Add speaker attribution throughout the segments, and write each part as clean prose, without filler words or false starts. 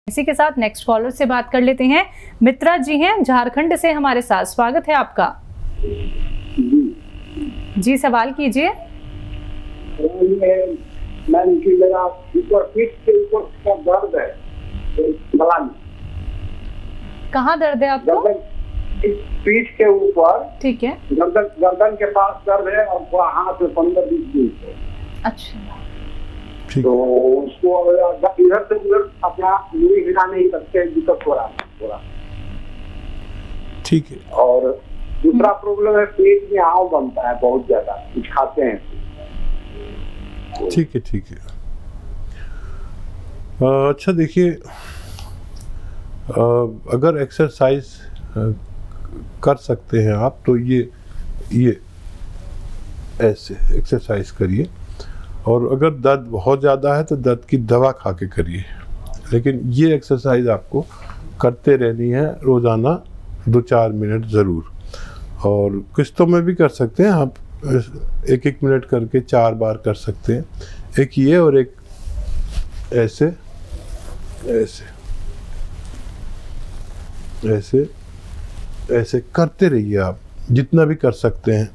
Speaker 1: इसी के साथ नेक्स्ट कॉलर से बात कर लेते हैं। मित्रा जी हैं झारखंड से हमारे साथ, स्वागत है आपका। जी सवाल कीजिए।
Speaker 2: मैम कि मेरा ऊपर पीठ के ऊपर का दर्द है,
Speaker 1: कहाँ दर्द है आपको?
Speaker 2: पीठ के ऊपर,
Speaker 1: ठीक है,
Speaker 2: गर्दन के पास दर्द है और हाथ में 15-20 दिन से।
Speaker 1: अच्छा,
Speaker 2: तो उसको इधर से उधर अपना मुड़ी हिला नहीं सकते, दिक्कत हो रहा है थोड़ा।
Speaker 3: ठीक है।
Speaker 2: और दूसरा प्रॉब्लम है, पेट में आव बनता है बहुत ज्यादा, कुछ खाते हैं।
Speaker 3: ठीक है, ठीक है। अच्छा देखिए, अगर एक्सरसाइज कर सकते हैं आप तो ये ऐसे एक्सरसाइज करिए, और अगर दर्द बहुत ज़्यादा है तो दर्द की दवा खा के करिए, लेकिन ये एक्सरसाइज आपको करते रहनी है रोज़ाना 2-4 मिनट ज़रूर। और किस्तों में भी कर सकते हैं आप, 1-1 मिनट करके 4 बार कर सकते हैं, एक ये और एक ऐसे ऐसे ऐसे ऐसे करते रहिए आप, जितना भी कर सकते हैं।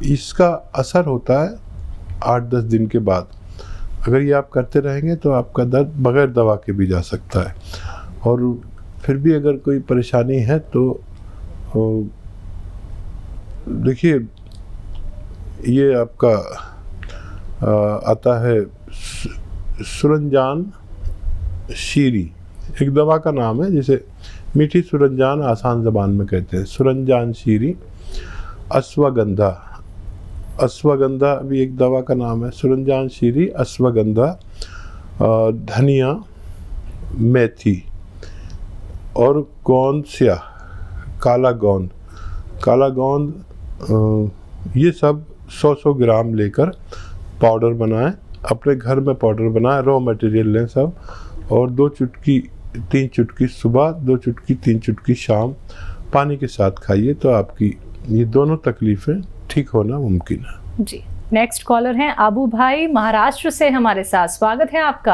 Speaker 3: इसका असर होता है 8-10 दिन के बाद। अगर ये आप करते रहेंगे तो आपका दर्द बगैर दवा के भी जा सकता है। और फिर भी अगर कोई परेशानी है तो देखिए, ये आपका आता है सुरंजान शीरी, एक दवा का नाम है जिसे मीठी सुरंजान आसान ज़बान में कहते हैं, सुरंजान शीरी। अश्वगंधा भी एक दवा का नाम है, सुरंजान शीरी, अश्वगंधा, धनिया, मेथी और गोंद स्याह, काला गोंद, ये सब 100-100 ग्राम लेकर पाउडर बनाएं, अपने घर में पाउडर बनाएं, रॉ मटेरियल लें सब, और 2 चुटकी 3 चुटकी सुबह, 2 चुटकी 3 चुटकी शाम पानी के साथ खाइए, तो आपकी ये दोनों तकलीफ़ें ठीक होना मुमकिन है।
Speaker 1: जी, नेक्स्ट कॉलर हैं आबू भाई महाराष्ट्र से हमारे साथ, स्वागत है आपका।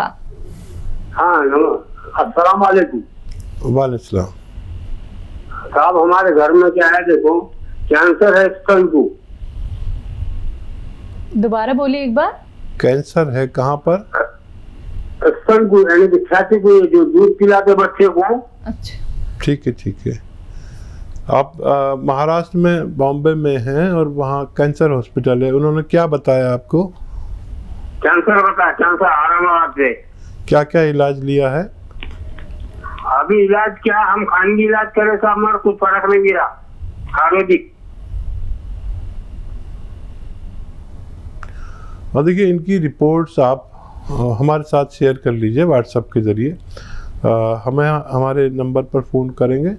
Speaker 2: हाँ, अस्सलाम वालेकुम।
Speaker 3: वालेकुम सलाम।
Speaker 2: साहब हमारे घर में क्या है, देखो कैंसर है स्तन को।
Speaker 1: दोबारा बोलिए एक बार।
Speaker 3: कैंसर है कहाँ पर?
Speaker 2: स्तन को, यानी कि छाती को, जो दूध पिलाते बच्चे को।
Speaker 1: अच्छा,
Speaker 3: ठीक है, ठीक है। आप महाराष्ट्र में बॉम्बे में हैं और वहाँ कैंसर हॉस्पिटल है, उन्होंने क्या बताया आपको?
Speaker 2: कैंसर बताया, कैंसर औरंगाबाद से।
Speaker 3: क्या क्या इलाज लिया है?
Speaker 2: अभी इलाज क्या, हम खानगी इलाज करे साहब, हमारा कुछ फर्क नहीं गिरा। आयुर्वेदिक।
Speaker 3: और देखिए, इनकी रिपोर्ट्स आप हमारे साथ शेयर कर लीजिए व्हाट्सएप के ज़रिए। हमें हमारे नंबर पर फ़ोन करेंगे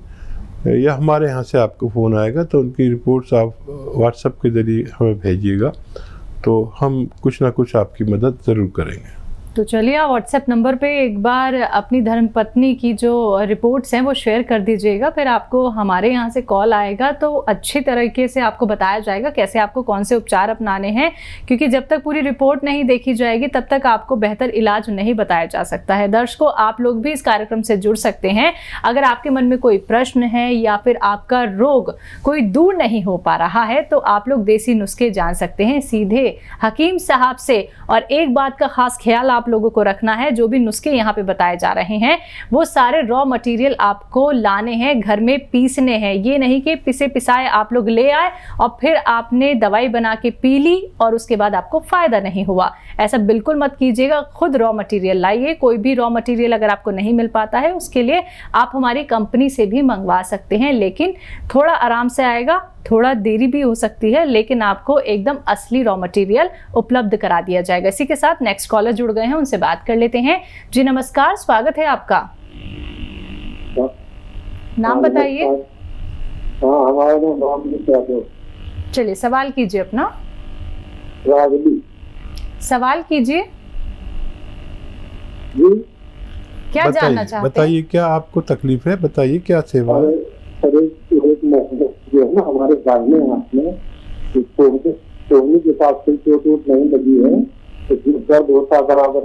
Speaker 3: या हमारे यहाँ से आपको फ़ोन आएगा, तो उनकी रिपोर्ट्स आप व्हाट्सएप के ज़रिए हमें भेजिएगा, तो हम कुछ ना कुछ आपकी मदद ज़रूर करेंगे।
Speaker 1: तो चलिए आप व्हाट्सएप नंबर पे एक बार अपनी धर्मपत्नी की जो रिपोर्ट्स हैं वो शेयर कर दीजिएगा, फिर आपको हमारे यहाँ से कॉल आएगा तो अच्छी तरीके से आपको बताया जाएगा कैसे आपको कौन से उपचार अपनाने हैं, क्योंकि जब तक पूरी रिपोर्ट नहीं देखी जाएगी तब तक आपको बेहतर इलाज नहीं बताया जा सकता है। दर्शकों, आप लोग भी इस कार्यक्रम से जुड़ सकते हैं। अगर आपके मन में कोई प्रश्न है या फिर आपका रोग कोई दूर नहीं हो पा रहा है तो आप लोग देसी नुस्खे जान सकते हैं सीधे हकीम साहब से। और एक बात का खास ख्याल आप लोगों को रखना है, जो भी नुस्खे यहाँ पे बताए जा रहे हैं वो सारे रॉ मटेरियल आपको लाने हैं, घर में पीसने हैं। ये नहीं कि पिसे पिसाए आप लोग ले आए और फिर आपने दवाई बना के पी ली और उसके बाद आपको फायदा नहीं हुआ। ऐसा बिल्कुल मत कीजिएगा, खुद रॉ मटेरियल लाइए। कोई भी रॉ मटेरियल अगर आपको नहीं मिल पाता है उसके लिए आप हमारी कंपनी से भी मंगवा सकते हैं, लेकिन थोड़ा आराम से आएगा, थोड़ा देरी भी हो सकती है, लेकिन आपको एकदम असली रॉ मटेरियल उपलब्ध करा दिया जाएगा। इसी के साथ नेक्स्ट कॉलर जुड़ गए हैं, उनसे बात कर लेते हैं। जी नमस्कार, स्वागत है आपका। नाम बताइए।
Speaker 2: हमारा नाम,
Speaker 1: चलिए सवाल कीजिए अपना।
Speaker 2: रागली।
Speaker 1: सवाल कीजिए। क्या जानना चाहते हैं?
Speaker 3: बताइए क्या आपको तकलीफ है, बताइए क्या सेवा है।
Speaker 2: जो है ना हमारे सामने हाथ में सोने के पास कोई चोट नहीं लगी है, तो दर्द होता बराबर।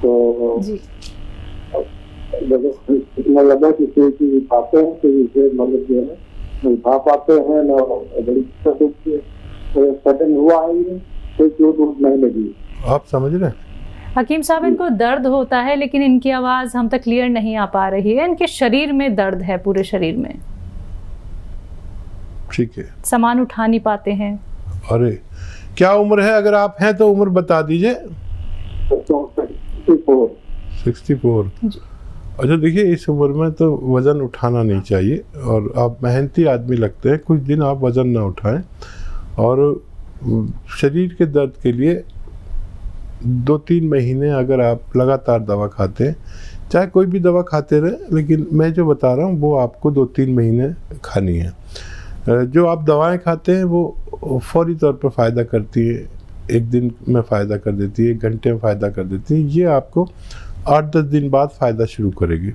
Speaker 2: तो
Speaker 1: जी
Speaker 2: इतना लंबा कि पाते हैं तो इसे मतलब जो है नहीं खा पाते हैं ना, बड़ी दिक्कत होती है। तो सडन हुआ है ये, कोई चोट नहीं लगी।
Speaker 3: आप समझ रहे हैं?
Speaker 1: हकीम साहब, इनको दर्द होता है लेकिन इनकी आवाज़ हम तक क्लियर नहीं आ पा रही है। इनके शरीर में दर्द है, पूरे शरीर में।
Speaker 3: ठीक है।
Speaker 1: सामान उठा नहीं पाते हैं।
Speaker 3: अरे क्या उम्र है? अगर आप हैं तो उम्र बता दीजिए। 64। अच्छा देखिए, इस उम्र में तो वज़न उठाना नहीं चाहिए और आप मेहनती आदमी लगते हैं। कुछ दिन आप वज़न ना उठाएं और शरीर के दर्द के लिए 2-3 महीने अगर आप लगातार दवा खाते हैं, चाहे कोई भी दवा खाते रहें, लेकिन मैं जो बता रहा हूँ वो आपको 2-3 महीने खानी है। जो आप दवाएं खाते हैं वो फौरी तौर पर फ़ायदा करती है, एक दिन में फ़ायदा कर देती है, 1 घंटे में फ़ायदा कर देती है। ये आपको 8-10 दिन बाद फ़ायदा शुरू करेगी।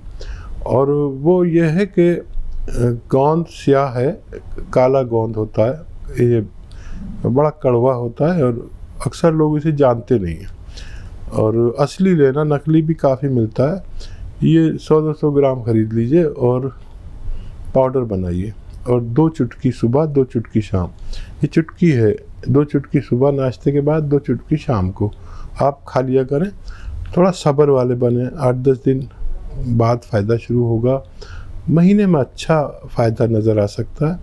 Speaker 3: और वो ये है कि गोंद स्याह है, काला गोंद होता है, ये बड़ा कड़वा होता है और अक्सर लोग इसे जानते नहीं हैं। और असली लेना, नकली भी काफ़ी मिलता है। ये 100-200 ग्राम ख़रीद लीजिए और पाउडर बनाइए और 2 चुटकी सुबह, 2 चुटकी शाम। ये चुटकी है, 2 चुटकी सुबह नाश्ते के बाद, 2 चुटकी शाम को आप खा लिया करें। थोड़ा सब्र वाले बने, 8-10 दिन बाद फ़ायदा शुरू होगा। महीने में अच्छा फ़ायदा नज़र आ सकता है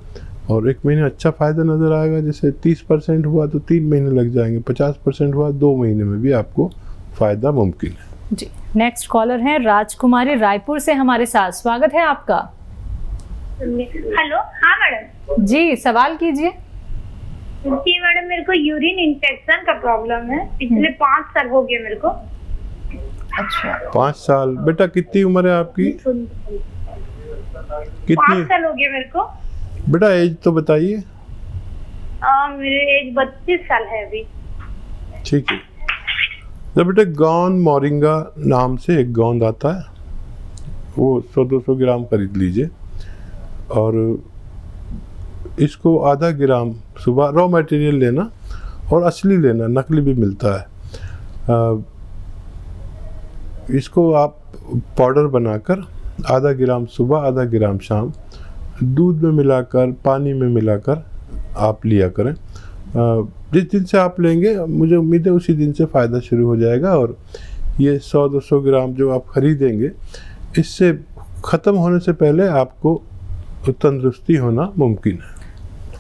Speaker 3: और 1 महीने अच्छा फ़ायदा नज़र आएगा। जैसे 30% हुआ तो 3 महीने लग जाएंगे, 50% हुआ 2 महीने में भी आपको फ़ायदा मुमकिन है।
Speaker 1: जी, नेक्स्ट कॉलर हैं राजकुमारी रायपुर से हमारे साथ। स्वागत है आपका।
Speaker 4: हेलो। हाँ मैडम
Speaker 1: जी, सवाल कीजिए।
Speaker 4: जी मैडम, मेरे को यूरिन इन्फेक्शन का प्रॉब्लम है। पिछले 5 साल हो गए मेरे को।
Speaker 1: अच्छा,
Speaker 3: 5 साल। बेटा कितनी उम्र है आपकी?
Speaker 4: 5 साल हो गए मेरे को।
Speaker 3: बेटा एज तो बताइए।
Speaker 4: मेरे एज 32 साल है अभी।
Speaker 3: ठीक है। तो बेटा गोंद मोरिंगा नाम से एक गोंद आता है, वो 100-200 ग्राम खरीद लीजिए और इसको आधा ग्राम सुबह रॉ मटेरियल लेना और असली लेना, नकली भी मिलता है। इसको आप पाउडर बनाकर आधा ग्राम सुबह, आधा ग्राम शाम दूध में मिलाकर, पानी में मिलाकर आप लिया करें। जिस दिन से आप लेंगे मुझे उम्मीद है उसी दिन से फ़ायदा शुरू हो जाएगा। और ये 100-200 ग्राम जो आप ख़रीदेंगे, इससे ख़त्म होने से पहले आपको तंदुरुस्ती होना मुमकिन है।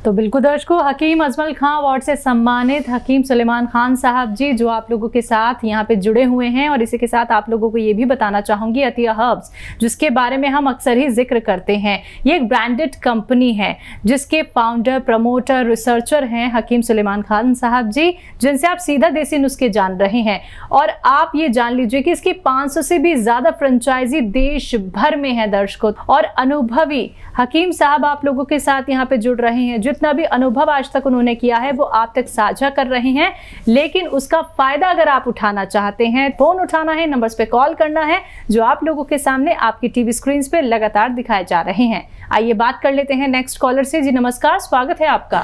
Speaker 1: तो बिल्कुल दर्शकों, हकीम अजमल खां अवार्ड से सम्मानित हकीम सुलेमान खान साहब जी जो आप लोगों के साथ यहाँ पे जुड़े हुए हैं। और इसी के साथ आप लोगों को ये भी बताना चाहूँगी, अतिया हर्ब्स जिसके बारे में हम अक्सर ही जिक्र करते हैं, ये एक ब्रांडेड कंपनी है जिसके फाउंडर, प्रमोटर, रिसर्चर हैं हकीम सुलेमान खान साहब जी, जिनसे आप सीधा देसी नुस्खे जान रहे हैं। और आप ये जान लीजिए कि इसकी 500 से भी ज़्यादा फ्रेंचाइजी देश भर में है दर्शकों। और अनुभवी हकीम साहब आप लोगों के साथ यहाँ पे जुड़ रहे हैं। जितना भी अनुभव आज तक उन्होंने किया है वो आप तक साझा कर रहे हैं, लेकिन उसका फायदा अगर आप उठाना चाहते हैं, फोन उठाना है, नंबर्स पे कॉल करना है जो आप लोगों के सामने आपकी टीवी स्क्रीन पे लगातार दिखाए जा रहे हैं। आइए बात कर लेते हैं नेक्स्ट कॉलर से। जी नमस्कार, स्वागत है आपका।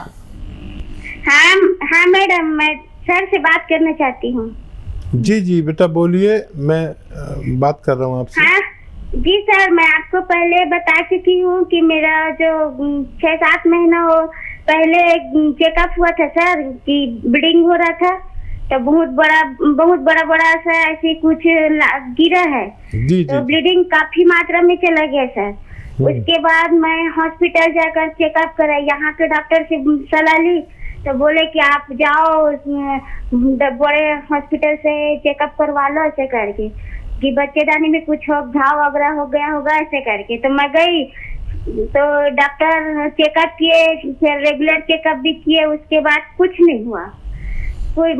Speaker 4: हाँ मैडम, मैं सर से बात करना चाहती हूँ।
Speaker 3: जी जी बेटा बोलिए, मैं बात कर रहा हूँ आपसे।
Speaker 4: हाँ जी सर, मैं आपको पहले बता चुकी हूँ कि मेरा जो 6-7 महीना हो पहले चेकअप हुआ था सर कि ब्लीडिंग हो रहा था, तो बहुत बड़ा सा ऐसे कुछ गिरा है।
Speaker 3: जी,
Speaker 4: तो ब्लीडिंग काफी मात्रा में चला गया सर। उसके बाद मैं हॉस्पिटल जाकर चेकअप करा, यहाँ के डॉक्टर से सलाह ली तो बोले कि आप जाओ बड़े हॉस्पिटल से चेकअप करवा लो, ऐसे करके कि बच्चेदानी में कुछ घाव वगैरह हो गया होगा, ऐसे करके। तो मैं गई तो डॉक्टर चेकअप किए, फिर रेगुलर चेकअप भी किए, उसके बाद कुछ नहीं हुआ। कोई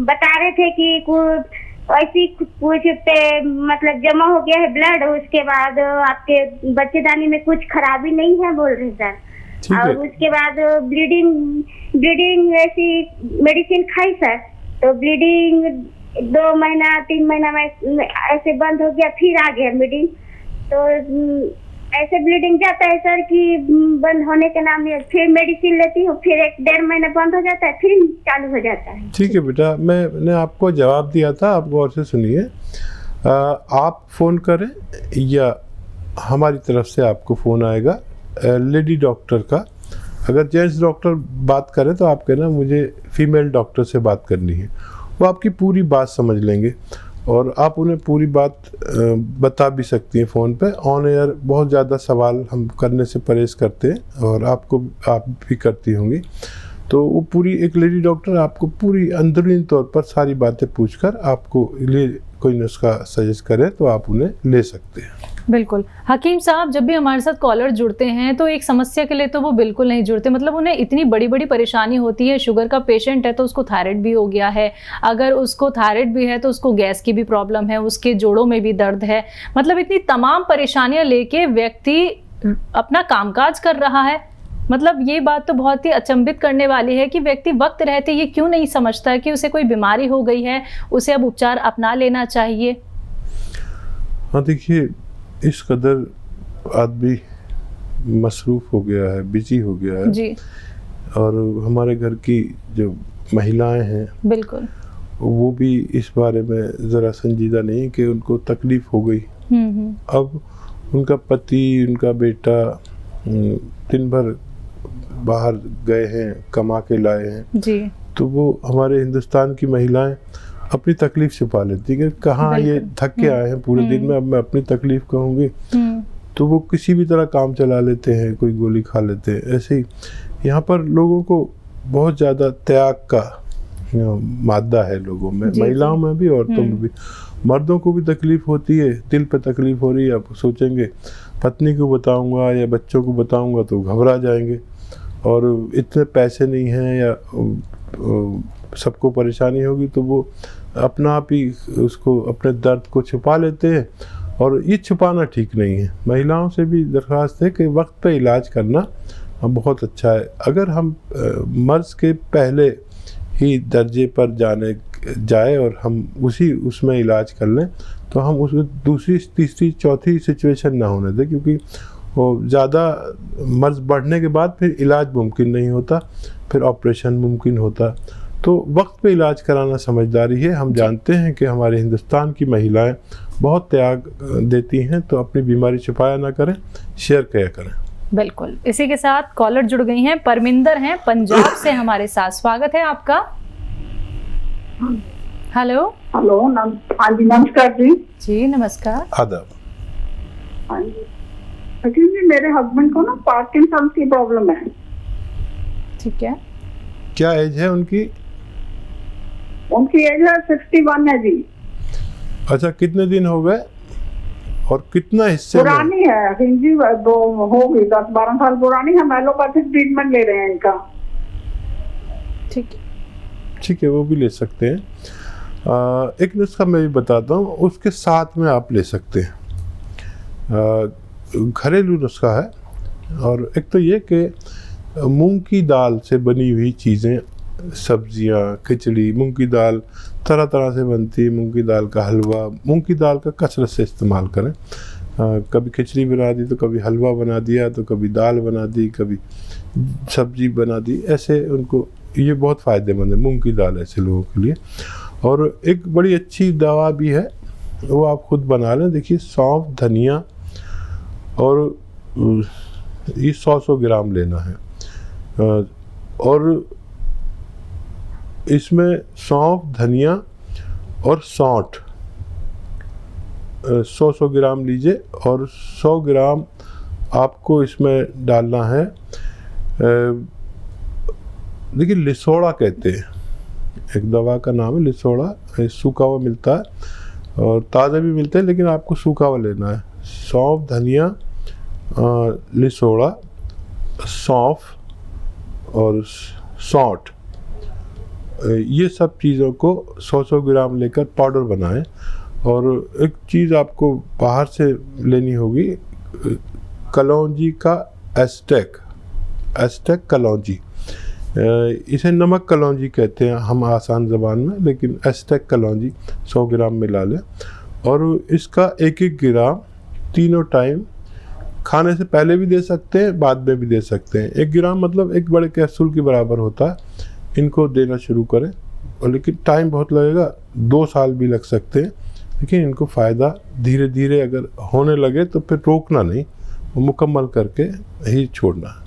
Speaker 4: बता रहे थे कि कुछ ऐसी कुछ पे मतलब जमा हो गया है ब्लड, उसके बाद आपके बच्चेदानी में कुछ खराबी नहीं है बोल रहे सर। और उसके बाद ब्लीडिंग ऐसी मेडिसिन खाई सर, तो ब्लीडिंग 2 महीना 3 महीना में ऐसे बंद हो गया, फिर आ गया ब्लीडिंग। तो ऐसे ब्लीडिंग जाता है सर कि बंद होने के नाम में फिर मेडिसिन लेती हूँ, फिर 1-1.5 महीना बंद हो जाता है, फिर चालू हो जाता है।
Speaker 3: ठीक है बेटा, मैंने आपको जवाब दिया था, आप गौर से सुनिए। आप फ़ोन करें या हमारी तरफ से आपको फ़ोन आएगा लेडी डॉक्टर का। अगर जेंट्स डॉक्टर बात करें तो आप कहना मुझे फीमेल डॉक्टर से बात करनी है, वो आपकी पूरी बात समझ लेंगे और आप उन्हें पूरी बात बता भी सकती हैं फ़ोन पे। ऑन एयर बहुत ज़्यादा सवाल हम करने से परहेज़ करते हैं और आप भी करती होंगी, तो वो पूरी एक लेडी डॉक्टर आपको पूरी अंदरूनी तौर पर सारी बातें पूछकर आपको लिए कोई नुस्खा सजेस्ट करे तो आप उन्हें ले सकते हैं।
Speaker 1: बिल्कुल। हकीम साहब, जब भी हमारे साथ कॉलर जुड़ते हैं तो एक समस्या के लिए तो वो बिल्कुल नहीं जुड़ते, मतलब उन्हें इतनी बड़ी बड़ी परेशानी होती है। शुगर का पेशेंट है तो उसको थायराइड भी हो गया है, अगर उसको थायराइड भी है तो उसको गैस की भी प्रॉब्लम है, उसके जोड़ों में भी दर्द है, मतलब इतनी तमाम परेशानियां लेके व्यक्ति अपना कामकाज कर रहा है। मतलब ये बात तो बहुत ही अचंभित करने वाली है कि व्यक्ति वक्त रहते ये क्यों नहीं समझता कि उसे कोई बीमारी हो गई है, उसे अब उपचार अपना लेना चाहिए।
Speaker 3: हाँ देखिए, इस कदर आदमी मसरूफ़ हो गया है, बिजी हो गया है
Speaker 1: जी।
Speaker 3: और हमारे घर की जो महिलाएं हैं
Speaker 1: बिल्कुल,
Speaker 3: वो भी इस बारे में ज़रा संजीदा नहीं कि उनको तकलीफ़ हो गई। अब उनका पति, उनका बेटा दिन भर बाहर गए हैं, कमा के लाए हैं जी, तो वो हमारे हिंदुस्तान की महिलाएं अपनी तकलीफ छिपा लेती है कि कहाँ ये थक के आए हैं पूरे दिन में, अब मैं अपनी तकलीफ कहूँगी, तो वो किसी भी तरह काम चला लेते हैं, कोई गोली खा लेते हैं। ऐसे ही यहाँ पर लोगों को बहुत ज़्यादा त्याग का मादा है लोगों में, महिलाओं में भी, औरतों में भी। मर्दों को भी तकलीफ होती है, दिल पे तकलीफ हो रही है, आप सोचेंगे पत्नी को बताऊंगा या बच्चों को बताऊंगा तो घबरा जाएंगे और इतने पैसे नहीं हैं या सबको परेशानी होगी, तो वो अपना आप ही उसको अपने दर्द को छुपा लेते हैं और ये छुपाना ठीक नहीं है। महिलाओं से भी दरख्वास्त है कि वक्त पे इलाज करना बहुत अच्छा है। अगर हम मर्ज़ के पहले ही दर्जे पर जाए और हम उसमें इलाज कर लें तो हम उसमें दूसरी, तीसरी, चौथी सिचुएशन ना होने दें, क्योंकि वो ज़्यादा मर्ज़ बढ़ने के बाद फिर इलाज मुमकिन नहीं होता, फिर ऑपरेशन मुमकिन होता। तो वक्त पे इलाज कराना समझदारी है। हम जानते हैं कि हमारे हिंदुस्तान की महिलाएं बहुत त्याग देती हैं, तो अपनी बीमारी छुपाया ना करें, शेयर किया करें।
Speaker 1: बिल्कुल। इसी के साथ कॉलर जुड़ गई हैं, परमिंदर हैं पंजाब से हमारे साथ। स्वागत है आपका। हेलो।
Speaker 5: हाँ जी, नमस्कार जी।
Speaker 1: जी नमस्कार।
Speaker 3: आदाब।
Speaker 5: हाँ जी, एक्चुअली मेरे हस्बैंड को ना पार्किंसन की प्रॉब्लम है।
Speaker 1: ठीक है।
Speaker 3: क्या एज है उनकी?
Speaker 5: उनकी एज है 61 है जी।
Speaker 3: अच्छा, कितने दिन हो गए और कितना हिस्से
Speaker 5: पुरानी है जी, दो होगी 10-12 साल पुरानी है। एलोपैथिक ट्रीटमेंट ले रहे हैं इनका।
Speaker 3: ठीक है, वो भी ले सकते हैं। एक नुस्खा मैं भी बताता हूँ, उसके साथ में आप ले सकते हैं। घरेलू नुस्खा है और एक तो ये कि मूंग की दाल से बनी हुई चीज़ें, सब्जियां, खिचड़ी, मूंग की दाल तरह तरह से बनती है, मूंग की दाल का हलवा, मूंग की दाल का कसरत से इस्तेमाल करें। कभी खिचड़ी बना दी तो कभी हलवा बना दिया, तो कभी दाल बना दी, कभी सब्जी बना दी, ऐसे उनको ये बहुत फ़ायदेमंद है मूंग की दाल ऐसे लोगों के लिए। और एक बड़ी अच्छी दवा भी है, वो आप खुद बना लें। देखिए, सौंफ, धनिया और ये 100 ग्राम लेना है और इसमें सौंफ, धनिया और सौंठ 100 ग्राम लीजिए और 100 ग्राम आपको इसमें डालना है। देखिए, लिसोड़ा कहते हैं, एक दवा का नाम है लिसोड़ा। सूखा हुआ मिलता है और ताज़ा भी मिलता है, लेकिन आपको सूखा हुआ लेना है। सौंफ, धनिया, लिसोड़ा, सौंफ और सौंठ, ये सब चीज़ों को 100 ग्राम लेकर पाउडर बनाएं। और एक चीज़ आपको बाहर से लेनी होगी, कलौंजी का एस्टेक कलौंजी, इसे नमक कलौंजी कहते हैं हम आसान ज़बान में, लेकिन एस्टेक कलौंजी 100 ग्राम मिला लें। और इसका 1-1 ग्राम तीनों टाइम, खाने से पहले भी दे सकते हैं, बाद में भी दे सकते हैं। 1 ग्राम मतलब 1 बड़े कैप्सूल के बराबर होता है। इनको देना शुरू करें, और लेकिन टाइम बहुत लगेगा, 2 साल भी लग सकते हैं, लेकिन इनको फ़ायदा धीरे धीरे अगर होने लगे तो फिर रोकना नहीं, वो मुकम्मल करके ही छोड़ना।